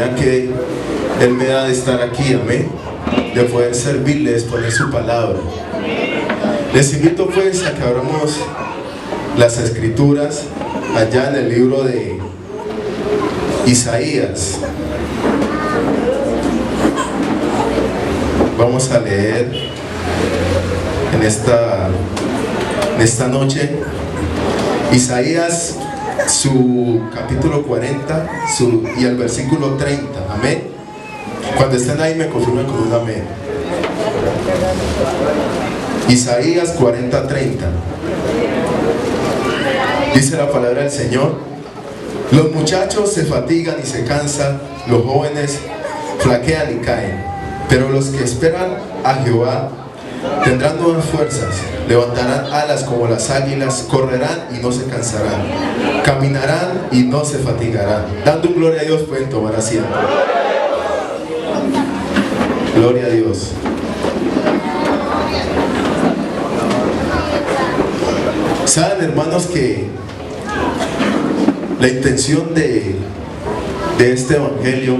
oportunidad que Él me da de estar aquí, amén, de poder servirle, de exponer su palabra. Les invito pues a que abramos las escrituras allá en el libro de Isaías. Vamos a leer en esta noche Isaías, su capítulo 40 y el versículo 30, amén. Cuando estén ahí me confirman con un amén. Isaías 40:30. Dice la palabra del Señor: los muchachos se fatigan y se cansan, los jóvenes flaquean y caen, pero los que esperan a Jehová tendrán nuevas fuerzas, levantarán alas como las águilas, correrán y no se cansarán, caminarán y no se fatigarán. Dando un gloria a Dios, pueden tomar asiento. Gloria a Dios. Saben, hermanos, que la intención de este evangelio,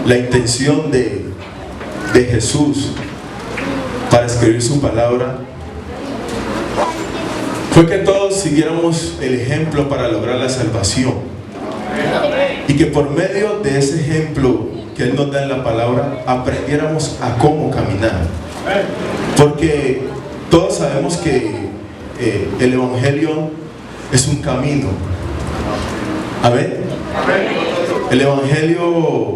la intención de Jesús para escribir su palabra, fue que todos siguiéramos el ejemplo para lograr la salvación, y que por medio de ese ejemplo que Él nos da en la palabra aprendiéramos a cómo caminar, porque todos sabemos que el evangelio es un camino. Amén. El evangelio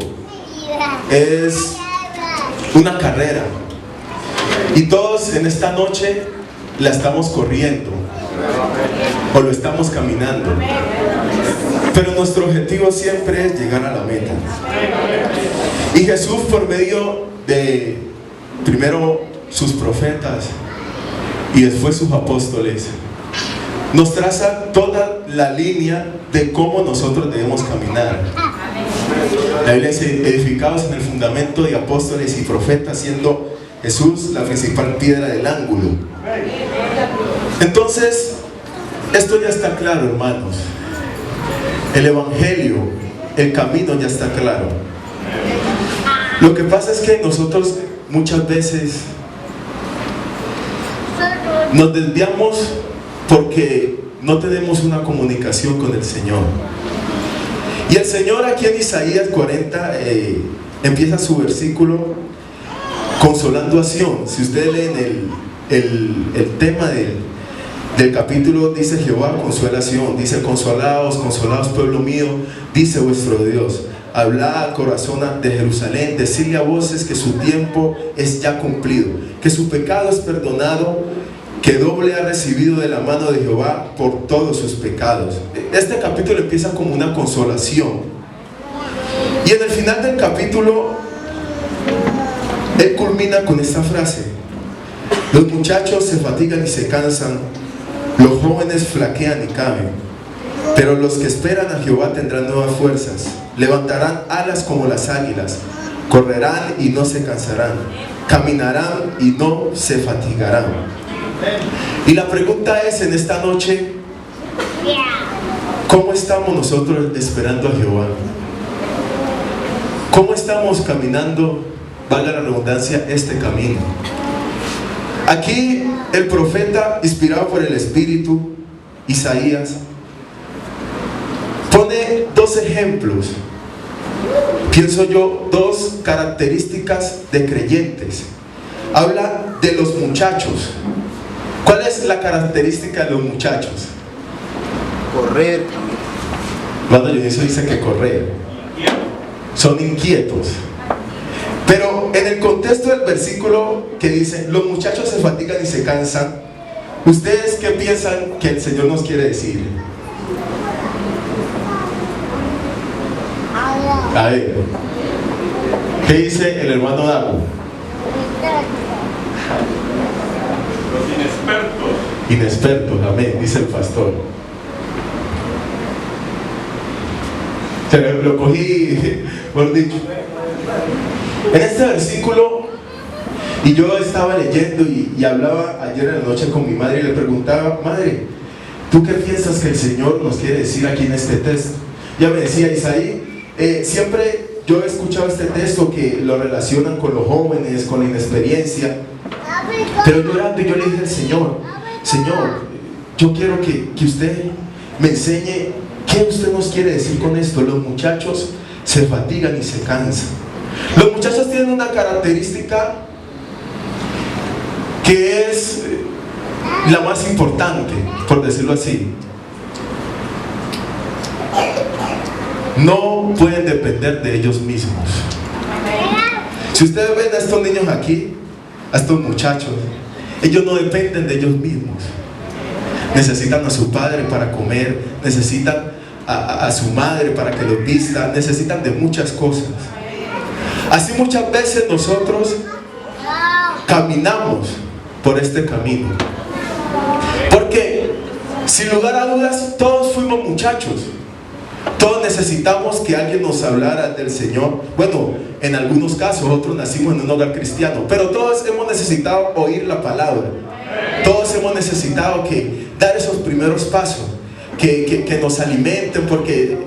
es una carrera, y todos en esta noche la estamos corriendo o lo estamos caminando, pero nuestro objetivo siempre es llegar a la meta. Y Jesús, por medio de primero sus profetas y después sus apóstoles, nos traza toda la línea de cómo nosotros debemos caminar. La Biblia dice: edificados en el fundamento de apóstoles y profetas, siendo Jesús la principal piedra del ángulo. Entonces, esto ya está claro, hermanos. El evangelio, el camino ya está claro. Lo que pasa es que nosotros muchas veces nos desviamos porque no tenemos una comunicación con el Señor. Y el Señor, aquí en Isaías 40, empieza su versículo consolando a Sión. Si ustedes leen el tema del capítulo, dice: Jehová consuela a Sión. Dice: consolaos, consolaos, pueblo mío, dice vuestro Dios. Hablad al corazón de Jerusalén, decidle a voces que su tiempo es ya cumplido, que su pecado es perdonado, que doble ha recibido de la mano de Jehová por todos sus pecados. Este capítulo empieza como una consolación, y en el final del capítulo Él culmina con esta frase: los muchachos se fatigan y se cansan, los jóvenes flaquean y caen, pero los que esperan a Jehová tendrán nuevas fuerzas, levantarán alas como las águilas, correrán y no se cansarán, caminarán y no se fatigarán. Y la pregunta es en esta noche: ¿cómo estamos nosotros esperando a Jehová? ¿Cómo estamos caminando, valga la redundancia, este camino? Aquí el profeta, inspirado por el Espíritu, Isaías, pone dos ejemplos, pienso yo, dos características de creyentes. Habla de los muchachos. ¿Cuál es la característica de los muchachos? Correr. Cuando Dioniso dice que correr, son inquietos. Pero en el contexto del versículo que dice: los muchachos se fatigan y se cansan, ¿ustedes qué piensan que el Señor nos quiere decir? A ver, ¿qué dice el hermano Dago? Los inexpertos. Inexpertos, amén, dice el pastor. Se lo cogí, por dicho. En este versículo, y yo estaba leyendo y hablaba ayer en la noche con mi madre y le preguntaba: madre, ¿tú qué piensas que el Señor nos quiere decir aquí en este texto? Ya me decía: Isaí, siempre yo he escuchado este texto que lo relacionan con los jóvenes, con la inexperiencia. Pero llorando yo le dije al Señor, Señor, yo quiero que usted me enseñe qué usted nos quiere decir con esto. Los muchachos se fatigan y se cansan. Los muchachos tienen una característica que es la más importante, por decirlo así. No pueden depender de ellos mismos. Si ustedes ven a estos niños aquí, a estos muchachos, ellos no dependen de ellos mismos. Necesitan a su padre para comer, necesitan a su madre para que los vista, necesitan de muchas cosas. Así muchas veces nosotros caminamos por este camino, porque sin lugar a dudas todos fuimos muchachos. Todos necesitamos que alguien nos hablara del Señor. Bueno, en algunos casos, otros nacimos en un hogar cristiano, pero todos hemos necesitado oír la palabra. Todos hemos necesitado dar esos primeros pasos, que nos alimenten, porque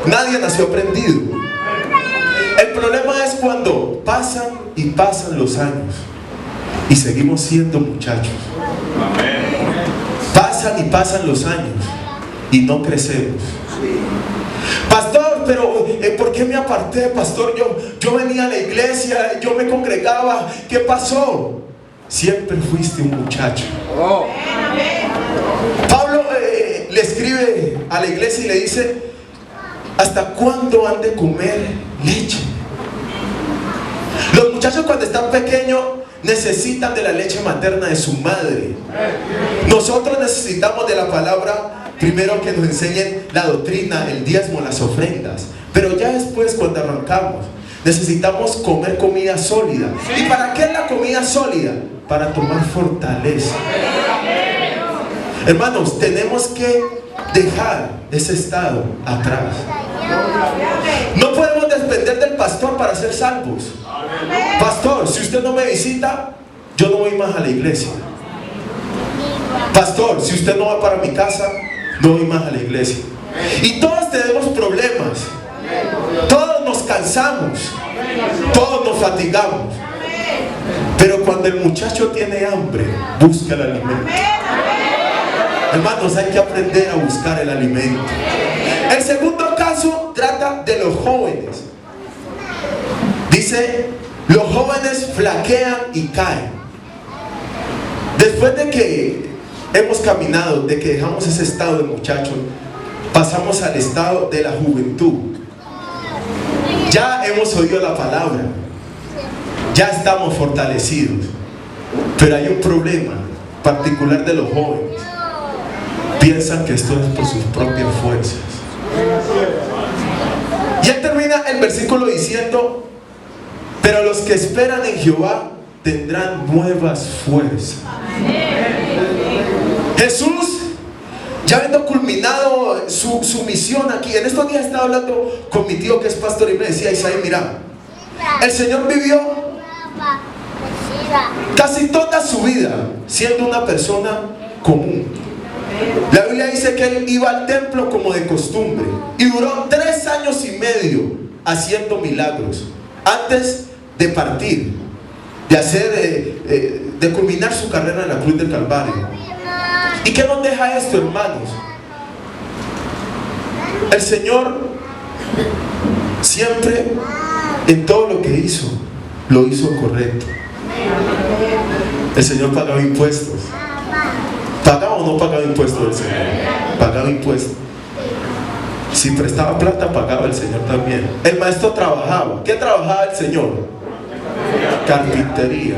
nadie nació aprendido. El problema es cuando pasan y pasan los años y seguimos siendo muchachos. Pasan y pasan los años y no crecemos. Pastor, pero ¿por qué me aparté, pastor? Yo venía a la iglesia, yo me congregaba. ¿Qué pasó? Siempre fuiste un muchacho. Pablo le escribe a la iglesia y le dice: ¿hasta cuándo han de comer leche? Los muchachos cuando están pequeños necesitan de la leche materna de su madre. Nosotros necesitamos de la palabra. Primero que nos enseñen la doctrina, el diezmo, las ofrendas. Pero ya después, cuando arrancamos, necesitamos comer comida sólida. ¿Y para qué es la comida sólida? Para tomar fortaleza. Hermanos, tenemos que dejar ese estado atrás. No podemos depender del pastor para ser salvos. Pastor, si usted no me visita, yo no voy más a la iglesia. Pastor, si usted no va para mi casa, no voy más a la iglesia. Y todos tenemos problemas. Todos nos cansamos. Todos nos fatigamos. Pero cuando el muchacho tiene hambre, busca el alimento. Hermanos, hay que aprender a buscar el alimento. El segundo caso trata de los jóvenes. Dice: los jóvenes flaquean y caen. Después de que hemos caminado, de que dejamos ese estado de muchachos, pasamos al estado de la juventud. Ya hemos oído la palabra, ya estamos fortalecidos, pero hay un problema particular de los jóvenes. Piensan que esto es por sus propias fuerzas. Y él termina el versículo diciendo: pero los que esperan en Jehová tendrán nuevas fuerzas. Jesús, ya habiendo culminado su misión aquí, en estos días estaba hablando con mi tío que es pastor y me decía: Isaí, mira, el Señor vivió casi toda su vida siendo una persona común. La Biblia dice que él iba al templo como de costumbre y duró 3 años y medio haciendo milagros antes de partir, de hacer, de culminar su carrera en la cruz del Calvario. ¿Y qué nos deja esto, hermanos? El Señor siempre, en todo lo que hizo, lo hizo correcto. El Señor pagaba impuestos. ¿Pagaba o no pagaba impuestos el Señor? Pagaba impuestos. Si prestaba plata, pagaba el Señor también. El maestro trabajaba. ¿Qué trabajaba el Señor? Carpintería.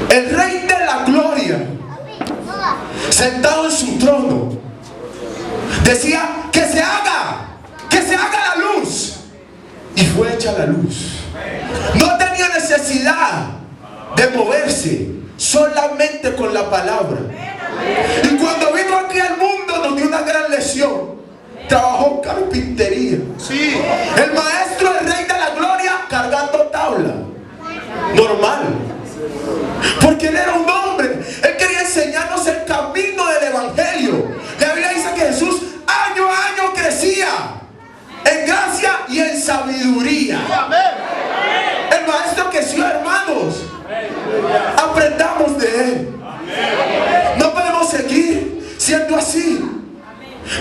El Rey de la Gloria, sentado en su trono, decía: que se haga la luz. Y fue hecha la luz. No tenía necesidad de moverse, solamente con la palabra. Y cuando vino aquí al mundo nos dio una gran lección. Trabajó carpintería. Sí. El maestro, el Rey de la Gloria, cargando tabla. Normal. Porque él era un hombre. Él quería enseñarnos el camino del evangelio. La Biblia dice que Jesús año a año crecía en gracia y en sabiduría. El maestro creció, hermanos. Aprendamos de él. No podemos seguir siendo así.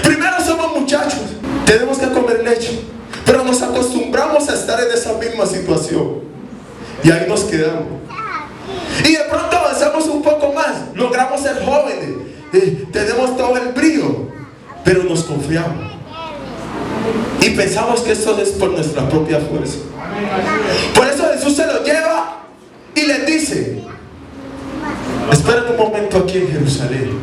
Primero somos muchachos, tenemos que comer leche, pero nos acostumbramos a estar en esa misma situación y ahí nos quedamos. Y de pronto avanzamos un poco más, logramos ser jóvenes, tenemos todo el brío, pero nos confiamos y pensamos que esto es por nuestra propia fuerza. Por eso Jesús se lo lleva y les dice: esperen un momento aquí en Jerusalén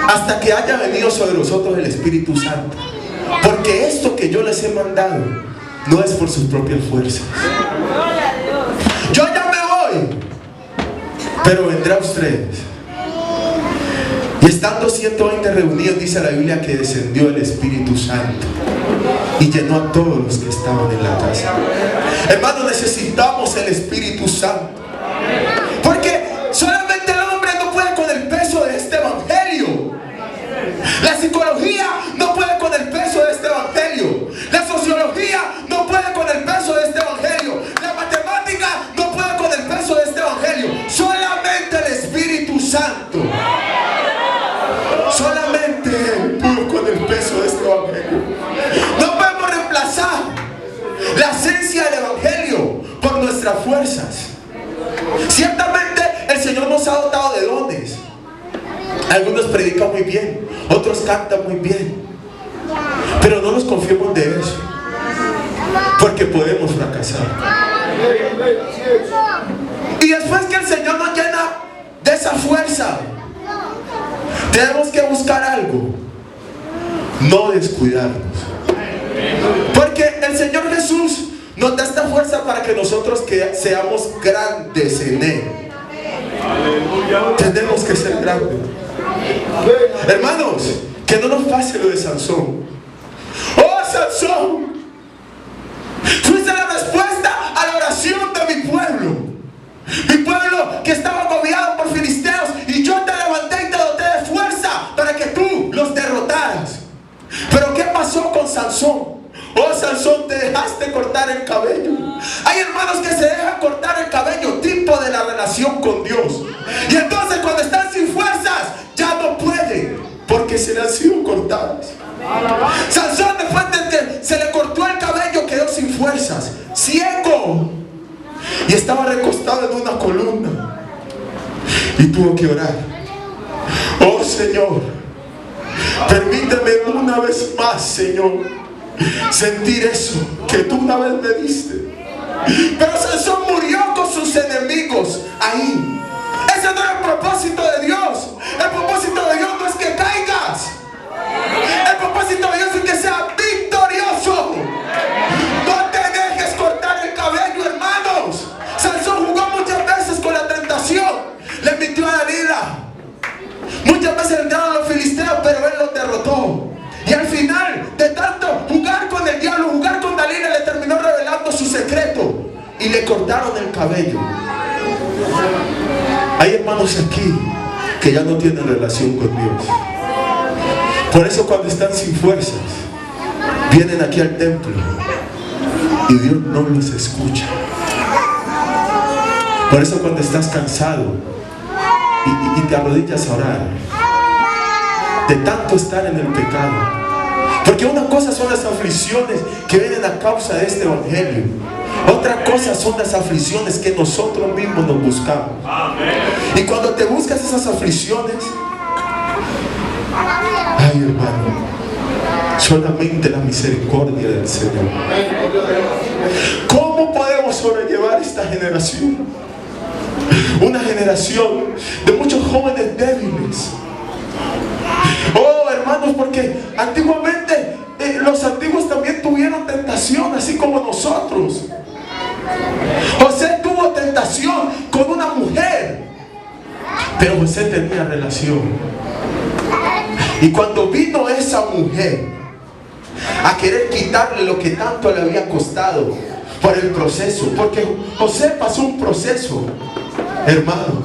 hasta que haya venido sobre vosotros el Espíritu Santo, porque esto que yo les he mandado no es por sus propias fuerzas. Yo ya me voy, pero vendrá a ustedes. Y estando 120 reunidos, dice la Biblia que descendió el Espíritu Santo y llenó a todos los que estaban en la casa. Hermanos, necesitamos el Espíritu Santo, porque solamente el hombre no puede con el peso de este evangelio. La psicología no puede con el peso de este evangelio. La sociología no puede con el peso de este evangelio. La matemática no puede con el peso de este evangelio. Solamente el Espíritu Santo. Solamente Él pudo con el peso de este evangelio. No podemos reemplazar la esencia del evangelio por nuestras fuerzas. Ciertamente el Señor nos ha dotado de dones. Algunos predican muy bien, otros cantan muy bien, pero no nos confiemos de eso, porque podemos fracasar. Y después que el Señor nos llena de esa fuerza, tenemos que buscar algo: no descuidarnos, porque el Señor Jesús nos da esta fuerza para que nosotros seamos grandes en Él. Tenemos que ser grandes. Hermanos, que no nos pase lo de Sansón. ¡Oh, Sansón! Fuiste la respuesta a la oración de mi pueblo. Mi pueblo que estaba agobiado por filisteos, y yo te levanté y te doté de fuerza para que tú los derrotaras. Pero ¿qué pasó con Sansón? Oh, Sansón, te dejaste cortar el cabello. Hay hermanos que se dejan cortar el cabello, tipo de la relación con Dios. Y entonces cuando están sin fuerzas, ya no pueden, porque se le han sido cortadas. Sansón, después de que se le cortó el cabello, quedó sin fuerzas, ciego, y estaba recostado en una columna y tuvo que orar: oh Señor, permíteme una vez más, Señor, sentir eso que tú una vez me diste. Pero Sansón murió con sus enemigos ahí. Ese no es el propósito de Dios. El propósito de Dios no es que caigas. El propósito de Dios es que seas victorioso. No te dejes cortar el cabello, hermanos. Sansón jugó muchas veces con la tentación. Le mintió a Dalila. Muchas veces entraron los filisteos, pero él los derrotó. Y al final, de tanto jugar con el diablo, jugar con Dalila, le terminó revelando su secreto y le cortaron el cabello. Hay hermanos aquí que ya no tienen relación con Dios. Por eso cuando están sin fuerzas, vienen aquí al templo y Dios no los escucha. Por eso cuando estás cansado y te arrodillas a orar, de tanto estar en el pecado, porque una cosa son las aflicciones que vienen a causa de este evangelio, otra cosa son las aflicciones que nosotros mismos nos buscamos. Y cuando te buscas esas aflicciones, ay, hermano, solamente la misericordia del Señor. ¿Cómo podemos sobrellevar esta generación? Una generación de muchos jóvenes débiles. Oh, hermanos, porque antiguamente los antiguos también tuvieron tentación, así como nosotros. José tuvo tentación con una mujer, pero José tenía relación. Y cuando vino esa mujer a querer quitarle lo que tanto le había costado por el proceso, porque José pasó un proceso, hermanos.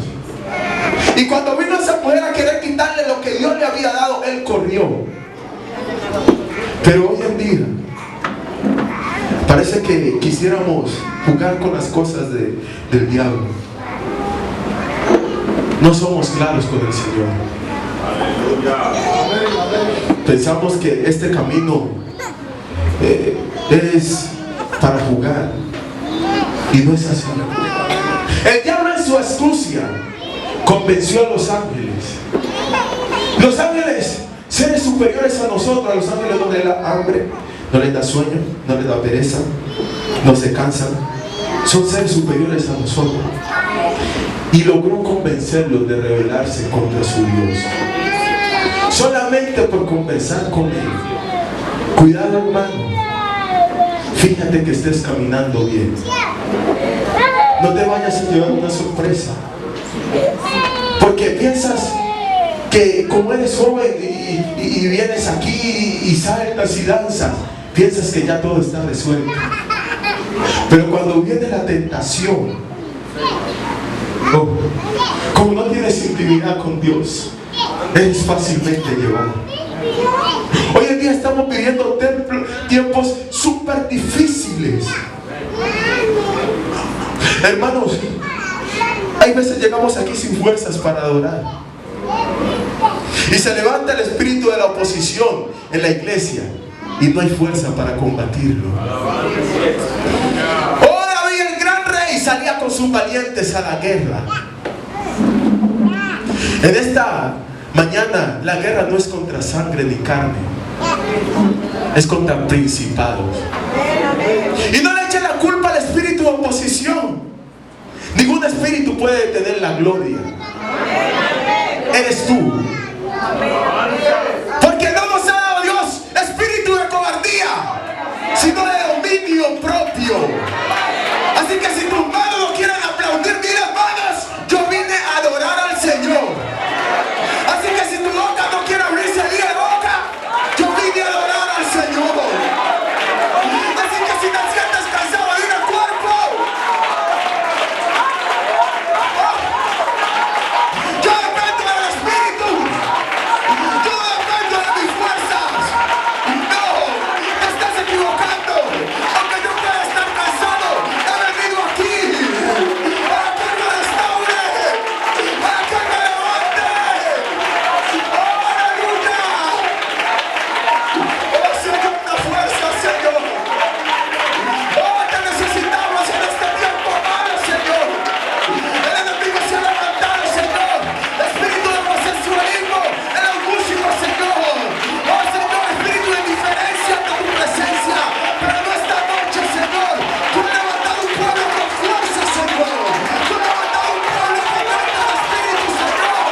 Y cuando vino esa mujer a querer quitarle lo que Dios le había dado, él corrió. Pero hoy en día Parece que quisiéramos jugar con las cosas del diablo. No somos claros con el Señor. Pensamos que este camino es para jugar, y no es así. El diablo en su astucia convenció a los ángeles. Los ángeles, seres superiores a nosotros. A los ángeles no les da hambre, no les da sueño, no les da pereza, no se cansan. Son seres superiores a nosotros. Y logró convencerlos de rebelarse contra su Dios, solamente por conversar con él. Cuidado, hermano. Fíjate que estés caminando bien. No te vayas a llevar una sorpresa, porque piensas que como eres joven y vienes aquí y saltas y danzas, piensas que ya todo está resuelto. Pero cuando viene la tentación, como no tienes intimidad con Dios, eres fácilmente llevado. Hoy en día estamos viviendo tiempos súper difíciles. Hermanos, hay veces llegamos aquí sin fuerzas para adorar, y se levanta el espíritu de la oposición en la iglesia y no hay fuerza para combatirlo. Oh, David, el gran rey, salía con sus valientes a la guerra. En esta mañana la guerra no es contra sangre ni carne, es contra principados. Y no le echen la culpa al espíritu de oposición. Ningún espíritu puede detener la gloria. Eres tú. Porque no nos ha dado Dios espíritu de cobardía, sino de dominio propio. Así que si tus manos no quieren aplaudir, mira, hermanos, yo vine a adorar al Señor. Así que si tu boca no quiere abrirse, diga boca, yo vine a adorar al Señor. Así que si te sientes cansado, diga cuerpo, yo dependo del Espíritu, yo dependo de mis fuerzas. No, te estás equivocando. Aunque yo pueda estar cansado, he venido aquí para que me restaure, para que me levante. ¡Oh, aleluya! ¡Oh, Señor, da fuerza, Señor! ¡Oh, te necesitamos en este tiempo, amado Señor! El enemigo se ha levantado, Señor. Espíritu de homosexualismo en los músicos, Señor. ¡Oh, Señor, espíritu de indiferencia ante tu presencia! Pero no esta noche, Señor. Tú has levantado un pueblo con fuerza, Señor. Tú has levantado un pueblo con mente de espíritu, Señor.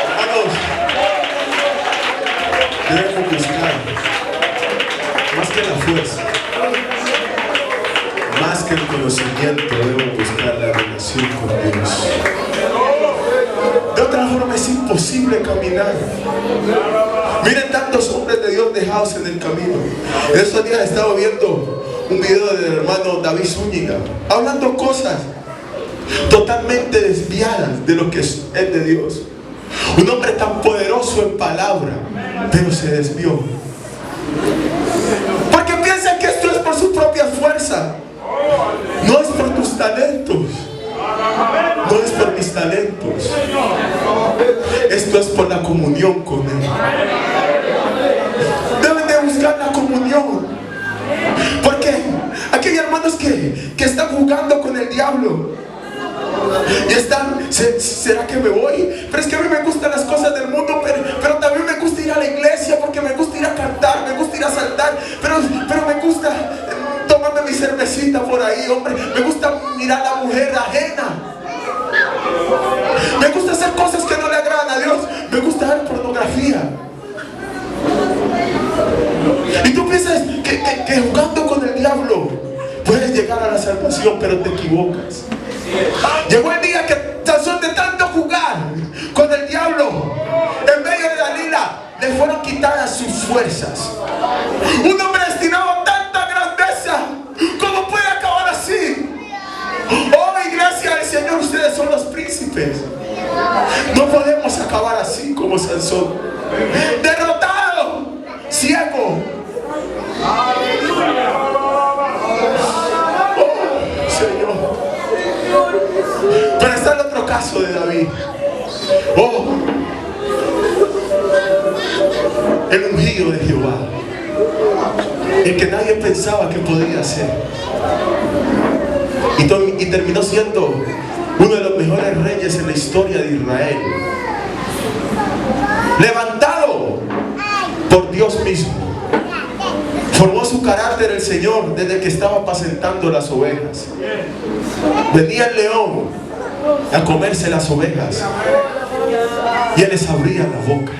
Hermanos, debemos buscar más que la fuerza, más que el conocimiento, debemos buscar la relación con Dios. De otra forma es imposible caminar. Miren tantos hombres de Dios dejados en el camino. Estos días he estado viendo un video del hermano David Zúñiga hablando cosas totalmente desviadas de lo que es de Dios. Un hombre tan poderoso en palabra, pero se desvió porque piensa que esto es por su propia fuerza. No es por tus talentos, no es por mis talentos. Esto es por la comunión con Él. Deben de buscar la comunión, porque aquí hay hermanos que están jugando con el diablo. Y están, ¿será que me voy? Pero es que a mí me gustan las cosas del mundo, pero también me gusta ir a la iglesia, porque me gusta ir a cantar. andar, pero me gusta tomarme mi cervecita por ahí, hombre. Me gusta mirar a la mujer ajena. Me gusta hacer cosas que no le agradan a Dios. Me gusta ver pornografía. Y tú piensas que jugando con el diablo puedes llegar a la salvación, pero te equivocas. Llegó el día que Sansón, de tanto jugar con el diablo en medio de Dalila, le fueron quitadas sus fuerzas. Un hombre destinado a tanta grandeza, ¿cómo puede acabar así? Oh, iglesia del Señor, ustedes son los príncipes. No podemos acabar así como Sansón, derrotado, ciego. Oh, Señor. Pero está el otro caso de David. Oh, el ungido de Jehová, el que nadie pensaba que podría ser, y terminó siendo uno de los mejores reyes en la historia de Israel, levantado por Dios mismo. Formó su carácter el Señor desde que estaba apacentando las ovejas. Venía el león a comerse las ovejas y él les abría la boca.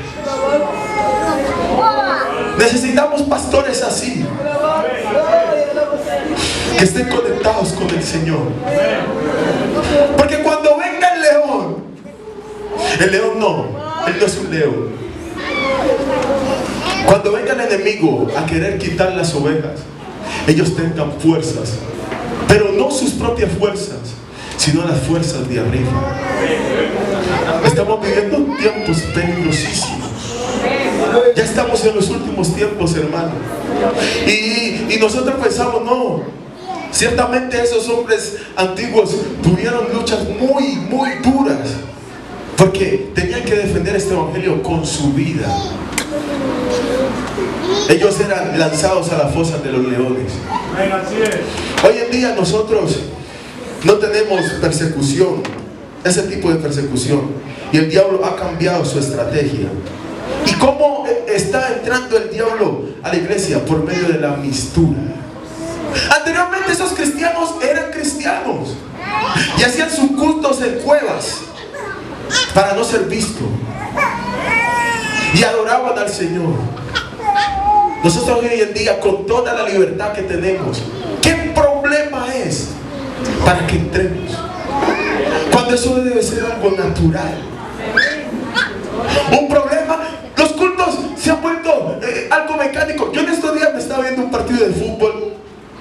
Necesitamos pastores así, que estén conectados con el Señor. Porque cuando venga el león no, él no es un león. Cuando venga el enemigo a querer quitar las ovejas, ellos tengan fuerzas, pero no sus propias fuerzas, sino las fuerzas de arriba. Estamos viviendo tiempos peligrosísimos. Ya estamos en los últimos tiempos, hermano. Y nosotros pensamos, no, ciertamente esos hombres antiguos tuvieron luchas muy, muy duras, porque tenían que defender este evangelio con su vida. Ellos eran lanzados a las fosas de los leones. Hoy en día nosotros no tenemos persecución, ese tipo de persecución, y el diablo ha cambiado su estrategia. ¿Y cómo está entrando el diablo a la iglesia? Por medio de la mistura. Anteriormente esos cristianos eran cristianos y hacían sus cultos en cuevas para no ser vistos, y adoraban al Señor. Nosotros hoy en día, con toda la libertad que tenemos, ¿qué problema es para que entremos? Cuando eso debe ser algo natural. Un problema, los cultos se han vuelto algo mecánico. Yo en estos días me estaba viendo un partido de fútbol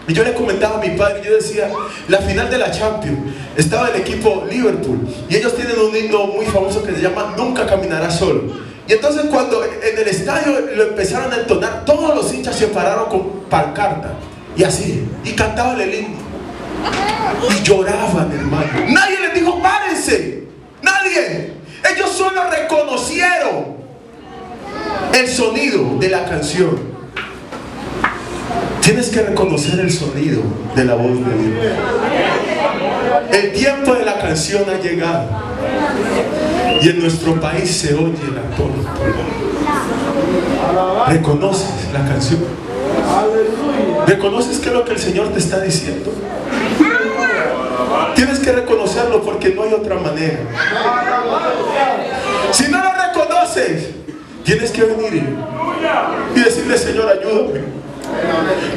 y yo le comentaba a mi padre, yo decía, la final de la Champions, estaba el equipo Liverpool y ellos tienen un himno muy famoso que se llama Nunca caminarás solo. Y entonces cuando en el estadio lo empezaron a entonar, todos los hinchas se pararon con pancarta y así, y cantaban el himno y lloraban, hermano. Nadie les dijo párense, nadie. Ellos solo reconocieron el sonido de la canción. Tienes que reconocer el sonido de la voz de Dios. El tiempo de la canción ha llegado y en nuestro país se oye la tónica. ¿Reconoces la canción? ¿Reconoces qué es lo que el Señor te está diciendo? Tienes que reconocerlo, porque no hay otra manera. Si no lo reconoces, tienes que venir y decirle, Señor, ayúdame,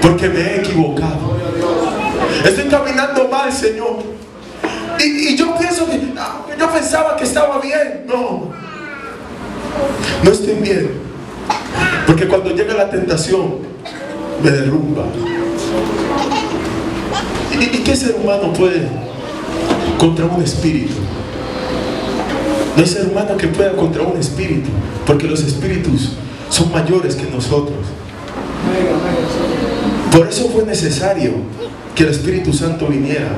porque me he equivocado. Estoy caminando mal, Señor. Y yo pienso que yo pensaba que estaba bien. No estoy bien, porque cuando llega la tentación me derrumba. ¿Y qué ser humano puede contra un espíritu? No hay ser humano que pueda contra un espíritu, porque los espíritus son mayores que nosotros. Por eso fue necesario que el Espíritu Santo viniera,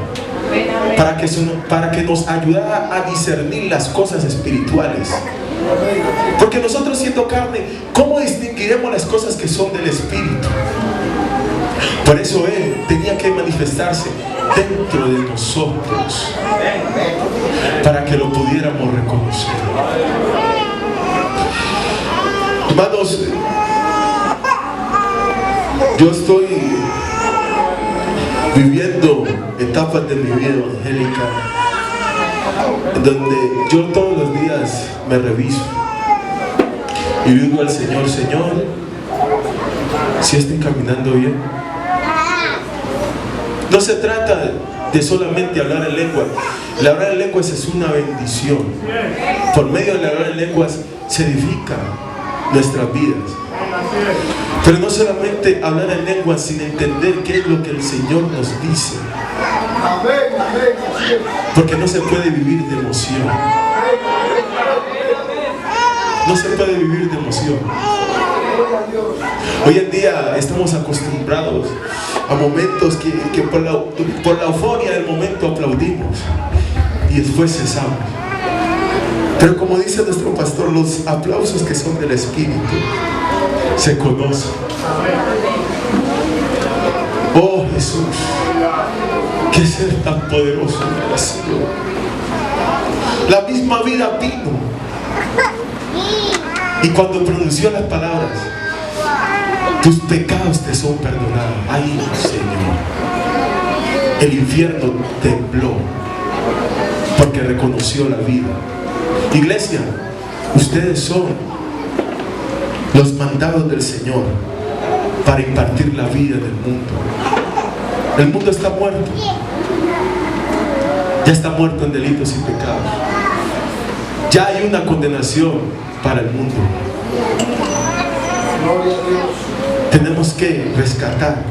para que nos ayudara a discernir las cosas espirituales. Porque nosotros, siendo carne, ¿cómo distinguiremos las cosas que son del Espíritu? Por eso Él tenía que manifestarse dentro de nosotros, para que lo pudiéramos reconocer. Hermanos, Yo estoy viviendo etapas de mi vida evangélica en donde yo todos los días me reviso y digo al Señor: Señor, si estoy caminando bien. No se trata de solamente hablar en lenguas. El hablar en lenguas es una bendición. Por medio de hablar en lenguas se edifican nuestras vidas. Pero no solamente hablar en lenguas sin entender qué es lo que el Señor nos dice. Porque no se puede vivir de emoción. No se puede vivir de emoción. Hoy en día estamos acostumbrados a momentos que por la euforia del momento aplaudimos y después cesamos. Pero como dice nuestro pastor, los aplausos que son del Espíritu se conocen. Oh Jesús, qué ser tan poderoso eres, Señor. La misma vida vino y cuando pronunció las palabras: tus pecados te son perdonados. Ay, Señor, el infierno tembló porque reconoció la vida. Iglesia, ustedes son los mandados del Señor para impartir la vida del mundo. El mundo está muerto. Ya está muerto en delitos y pecados. Ya hay una condenación para el mundo. Tenemos que rescatar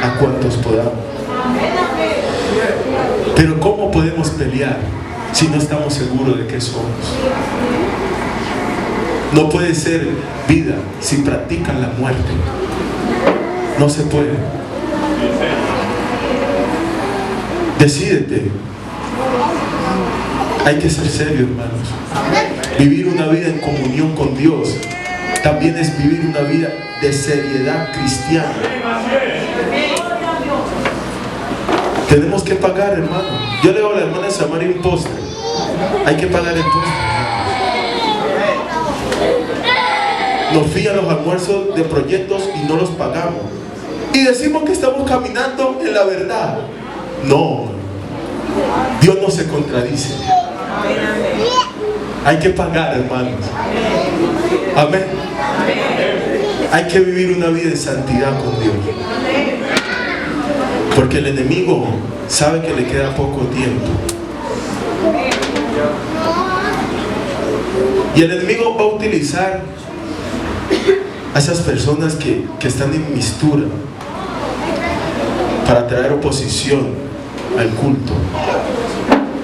a cuantos podamos. Pero ¿cómo podemos pelear si no estamos seguros de qué somos? No puede ser vida si practican la muerte. No se puede. Decídete. Hay que ser serio, hermanos. Vivir una vida en comunión con Dios también es vivir una vida de seriedad cristiana. Tenemos que pagar, hermano. Yo le digo a la hermana Samaria un postre. Hay que pagar el postre. Nos fían los almuerzos de proyectos y no los pagamos. Y decimos que estamos caminando en la verdad. No. Dios no se contradice. Hay que pagar, hermanos. Amén. Hay que vivir una vida de santidad con Dios. Porque el enemigo sabe que le queda poco tiempo. Y el enemigo va a utilizar a esas personas que están en mistura para traer oposición al culto.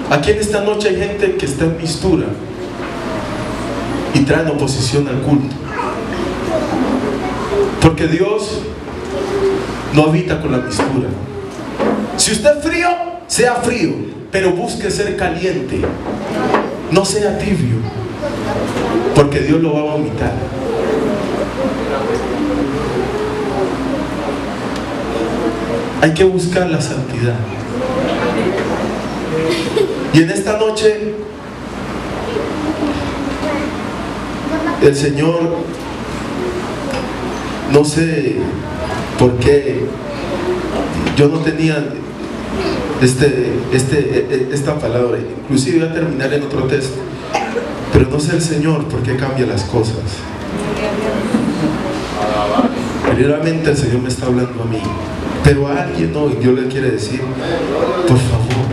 Aquí en esta noche hay gente que está en mistura y traen oposición al culto. Porque Dios no habita con la mistura. Si usted es frío, sea frío, pero busque ser caliente. No sea tibio, porque Dios lo va a vomitar. Hay que buscar la santidad. Y en esta noche el Señor, no sé por qué, yo no tenía esta palabra, inclusive voy a terminar en otro texto, pero no sé el Señor por qué cambia las cosas. Primeramente el Señor me está hablando a mí, pero a alguien hoy Dios le quiere decir: por favor,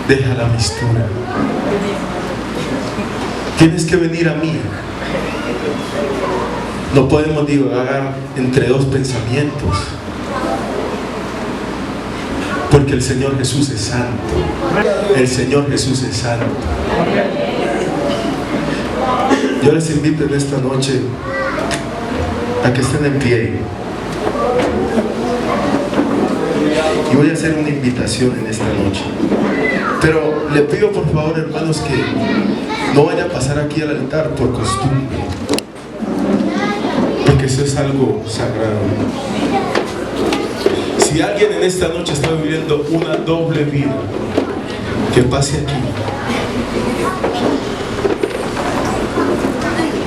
deja la mistura. Tienes que venir a mí. No podemos divagar entre dos pensamientos, porque el Señor Jesús es santo. El Señor Jesús es santo. Yo les invito en esta noche a que estén en pie. Y voy a hacer una invitación en esta noche. Pero le pido por favor, hermanos, que no vaya a pasar aquí al altar por costumbre, porque eso es algo sagrado. Si alguien en esta noche está viviendo una doble vida, que pase aquí.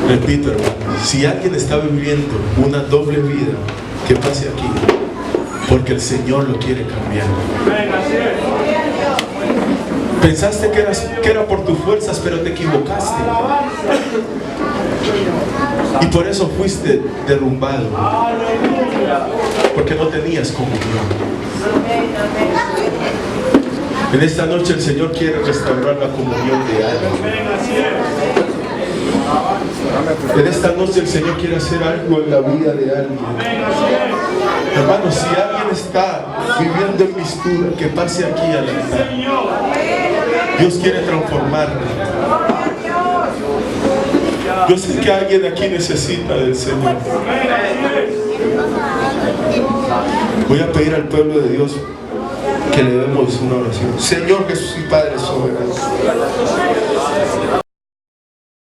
Repito, hermano, si alguien está viviendo una doble vida, que pase aquí, porque el Señor lo quiere cambiar. Pensaste que era por tus fuerzas, pero te equivocaste. Y por eso fuiste derrumbado, porque no tenías comunión. En esta noche el Señor quiere restaurar la comunión de alguien. En esta noche el Señor quiere hacer algo en la vida de alguien. Hermanos, si alguien está viviendo en mistura, que pase aquí al altar. Dios quiere transformarlo. Yo sé que alguien aquí necesita del Señor. Voy a pedir al pueblo de Dios que le demos una oración. Señor Jesús y Padre soberano,